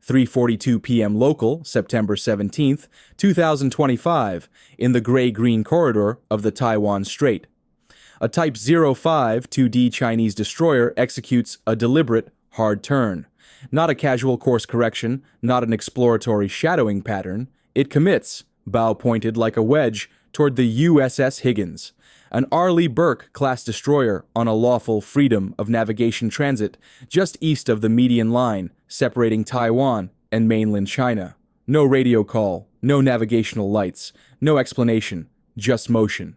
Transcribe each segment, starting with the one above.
3:42 p.m. local, September 17th, 2025, in the gray-green corridor of the Taiwan Strait. A Type 05 2D Chinese destroyer executes a deliberate, hard turn. Not a casual course correction, not an exploratory shadowing pattern. It commits, bow pointed like a wedge, toward the USS Higgins, an Arleigh Burke class destroyer on a lawful freedom of navigation transit just east of the median line separating Taiwan and mainland China. No radio call, no navigational lights, no explanation, just motion.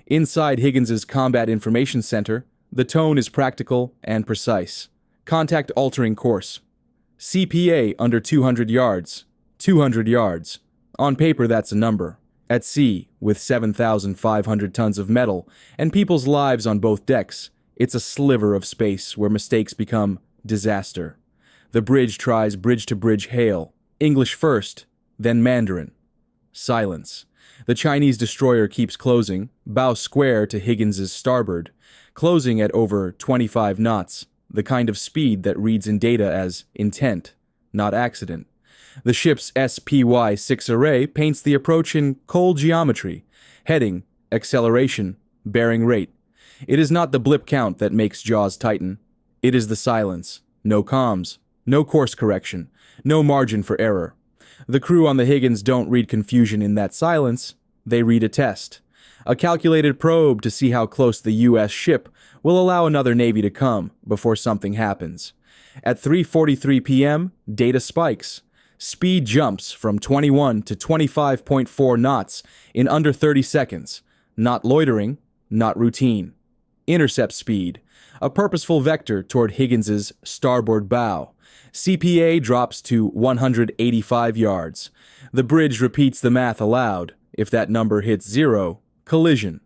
Inside Higgins's Combat Information Center, the tone is practical and precise. Contact altering course. CPA under 200 yards. 200 yards. On paper, that's a number. At sea, with 7,500 tons of metal and people's lives on both decks, it's a sliver of space where mistakes become disaster. The bridge tries bridge-to-bridge hail. English first, then Mandarin. Silence. The Chinese destroyer keeps closing, bow square to Higgins's starboard, closing at over 25 knots, the kind of speed that reads in data as intent, not accident. The ship's SPY-6 array paints the approach in cold geometry, heading, acceleration, bearing rate. It is not the blip count that makes jaws tighten. It is the silence. No comms, no course correction, no margin for error. The crew on the Higgins don't read confusion in that silence. They read a test. A calculated probe to see how close the U.S. ship will allow another Navy to come before something happens. At 3:43 p.m., data spikes. Speed jumps from 21 to 25.4 knots in under 30 seconds. Not loitering, not routine. Intercept speed, a purposeful vector toward Higgins's starboard bow. CPA drops to 185 yards. The bridge repeats the math aloud. If that number hits zero, collision.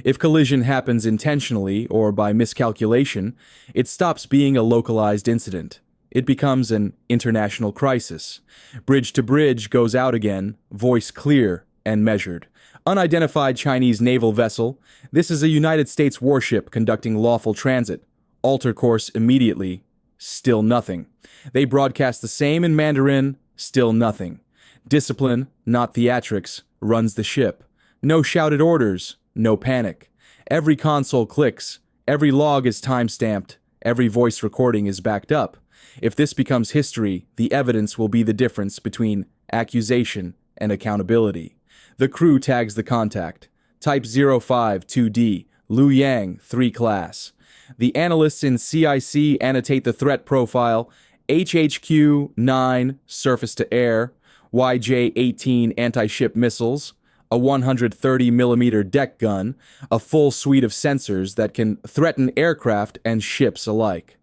If collision happens intentionally or by miscalculation, it stops being a localized incident. It becomes an international crisis. Bridge to bridge goes out again, voice clear and measured. Unidentified Chinese naval vessel. This is a United States warship conducting lawful transit. Alter course immediately. Still nothing. They broadcast the same in Mandarin. Still nothing. Discipline, not theatrics, runs the ship. No shouted orders. No panic. Every console clicks. Every log is time-stamped. Every voice recording is backed up. If this becomes history, the evidence will be the difference between accusation and accountability. The crew tags the contact. Type 05 2D, Liu Yang 3 class. The analysts in CIC annotate the threat profile: HHQ 9 surface to air, YJ 18 anti-ship missiles, a 130mm deck gun, a full suite of sensors that can threaten aircraft and ships alike.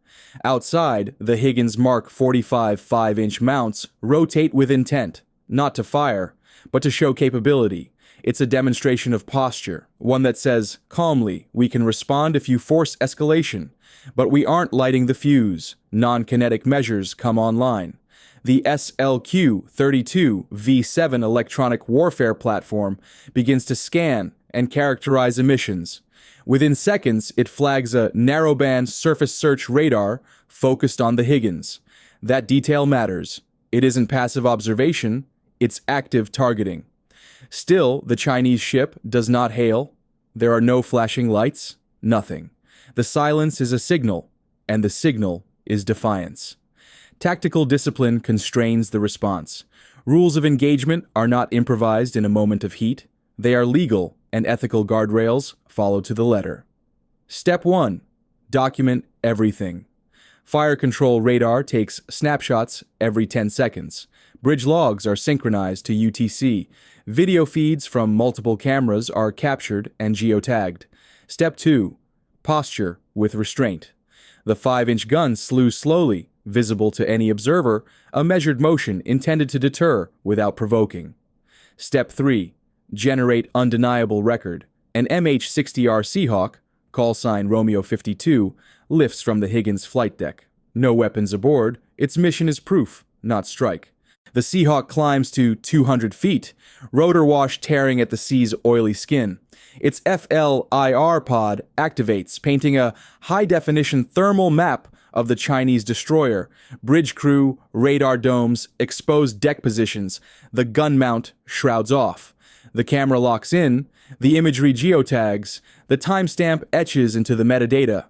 Outside, the Higgins Mark 45 5-inch mounts rotate with intent, not to fire, but to show capability. It's a demonstration of posture, one that says, calmly, we can respond if you force escalation, but we aren't lighting the fuse. Non-kinetic measures come online. The SLQ-32 V7 electronic warfare platform begins to scan and characterize emissions. Within seconds, it flags a narrowband surface search radar focused on the Higgins. That detail matters. It isn't passive observation, it's active targeting. Still, the Chinese ship does not hail. There are no flashing lights, nothing. The silence is a signal, and the signal is defiance. Tactical discipline constrains the response. Rules of engagement are not improvised in a moment of heat. They are legal, and ethical guardrails follow to the letter. Step 1. Document everything. Fire control radar takes snapshots every 10 seconds. Bridge logs are synchronized to UTC. Video feeds from multiple cameras are captured and geotagged. Step 2. Posture with restraint. The 5-inch gun slews slowly, visible to any observer, a measured motion intended to deter without provoking. Step 3. Generate undeniable record. An MH-60R Seahawk, call sign Romeo 52, lifts from the Higgins flight deck. No weapons aboard. Its mission is proof, not strike. The Seahawk climbs to 200 feet, rotor wash tearing at the sea's oily skin. Its FLIR pod activates, painting a high-definition thermal map of the Chinese destroyer, bridge crew, radar domes, exposed deck positions, the gun mount shrouds off. The camera locks in, the imagery geotags, the timestamp etches into the metadata.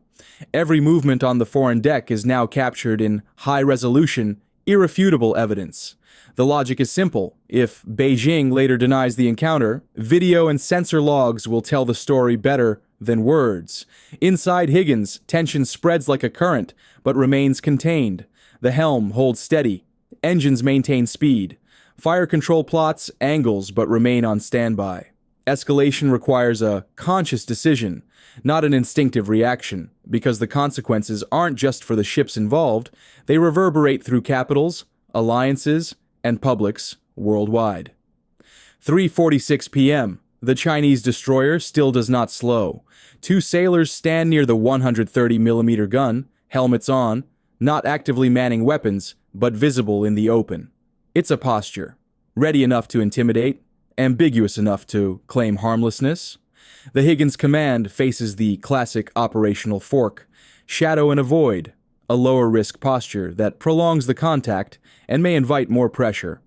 Every movement on the foreign deck is now captured in high-resolution, irrefutable evidence. The logic is simple. If Beijing later denies the encounter, video and sensor logs will tell the story better than words. Inside Higgins, tension spreads like a current, but remains contained. The helm holds steady. Engines maintain speed. Fire control plots angles but remain on standby. Escalation requires a conscious decision, not an instinctive reaction, because the consequences aren't just for the ships involved, they reverberate through capitals, alliances, and publics worldwide. 3:46 p.m. The Chinese destroyer still does not slow. Two sailors stand near the 130mm gun, helmets on, not actively manning weapons, but visible in the open. It's a posture, ready enough to intimidate, ambiguous enough to claim harmlessness. The Higgins command faces the classic operational fork, shadow and avoid, a lower-risk posture that prolongs the contact and may invite more pressure,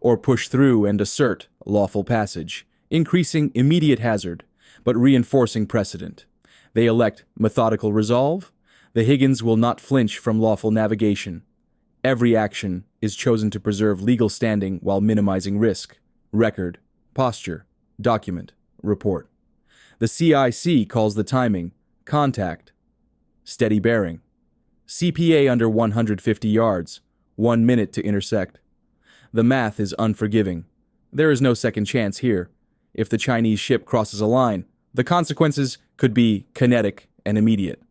or push through and assert lawful passage, increasing immediate hazard, but reinforcing precedent. They elect methodical resolve. The Higgins will not flinch from lawful navigation. Every action is chosen to preserve legal standing while minimizing risk. Record, posture, document, report. The CIC calls the timing contact, steady bearing. CPA under 150 yards, 1 minute to intersect. The math is unforgiving. There is no second chance here. If the Chinese ship crosses a line, the consequences could be kinetic and immediate.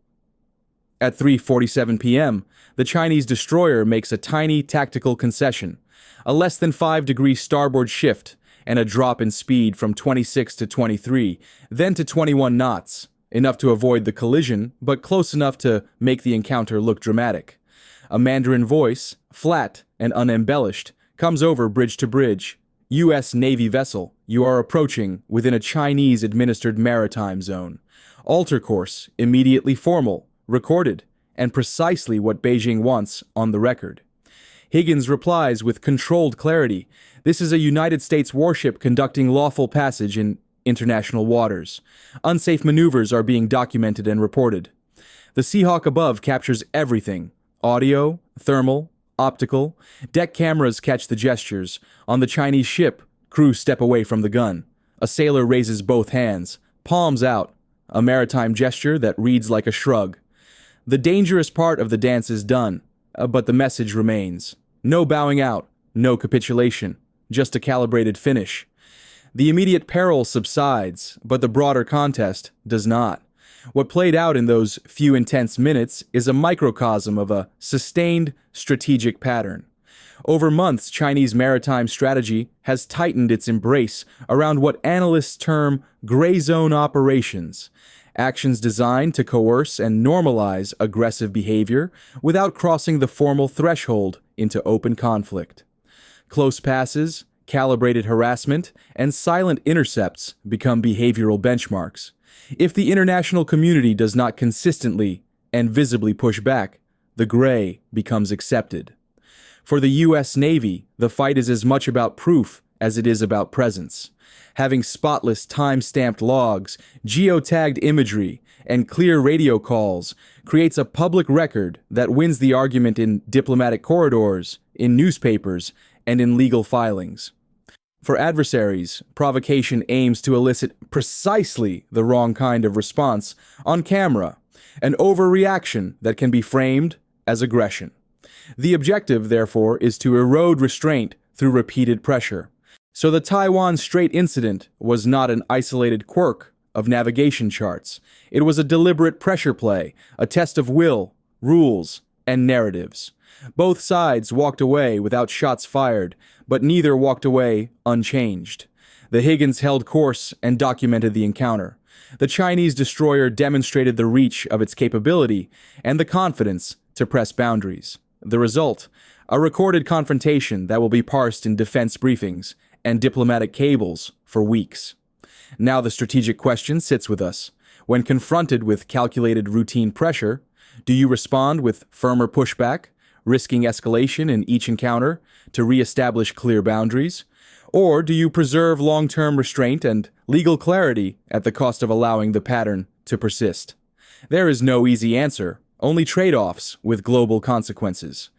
At 3:47 p.m., the Chinese destroyer makes a tiny tactical concession, a less than 5-degree starboard shift, and a drop in speed from 26 to 23, then to 21 knots, enough to avoid the collision, but close enough to make the encounter look dramatic. A Mandarin voice, flat and unembellished, comes over bridge to bridge. U.S. Navy vessel, you are approaching within a Chinese-administered maritime zone. Alter course, immediately formal, recorded, and precisely what Beijing wants on the record. Higgins replies with controlled clarity, this is a United States warship conducting lawful passage in international waters. Unsafe maneuvers are being documented and reported. The Seahawk above captures everything. Audio, thermal, optical. Deck cameras catch the gestures. On the Chinese ship, crew step away from the gun. A sailor raises both hands, palms out, a maritime gesture that reads like a shrug. The dangerous part of the dance is done, but the message remains. No bowing out, no capitulation, just a calibrated finish. The immediate peril subsides, but the broader contest does not. What played out in those few intense minutes is a microcosm of a sustained strategic pattern. Over months, Chinese maritime strategy has tightened its embrace around what analysts term gray zone operations, actions designed to coerce and normalize aggressive behavior without crossing the formal threshold into open conflict. Close passes, calibrated harassment, and silent intercepts become behavioral benchmarks. If the international community does not consistently and visibly push back, the gray becomes accepted. For the U.S. Navy, the fight is as much about proof as it is about presence. Having spotless time-stamped logs, geotagged imagery, and clear radio calls creates a public record that wins the argument in diplomatic corridors, in newspapers, and in legal filings. For adversaries, provocation aims to elicit precisely the wrong kind of response on camera, an overreaction that can be framed as aggression. The objective, therefore, is to erode restraint through repeated pressure. So the Taiwan Strait incident was not an isolated quirk of navigation charts. It was a deliberate pressure play, a test of will, rules, and narratives. Both sides walked away without shots fired, but neither walked away unchanged. The Higgins held course and documented the encounter. The Chinese destroyer demonstrated the reach of its capability and the confidence to press boundaries. The result, a recorded confrontation that will be parsed in defense briefings and diplomatic cables for weeks. Now the strategic question sits with us. When confronted with calculated routine pressure, Do you respond with firmer pushback, risking escalation in each encounter to re-establish clear boundaries? Or do you preserve long-term restraint and legal clarity at the cost of allowing the pattern to persist? There is no easy answer, only trade-offs with global consequences.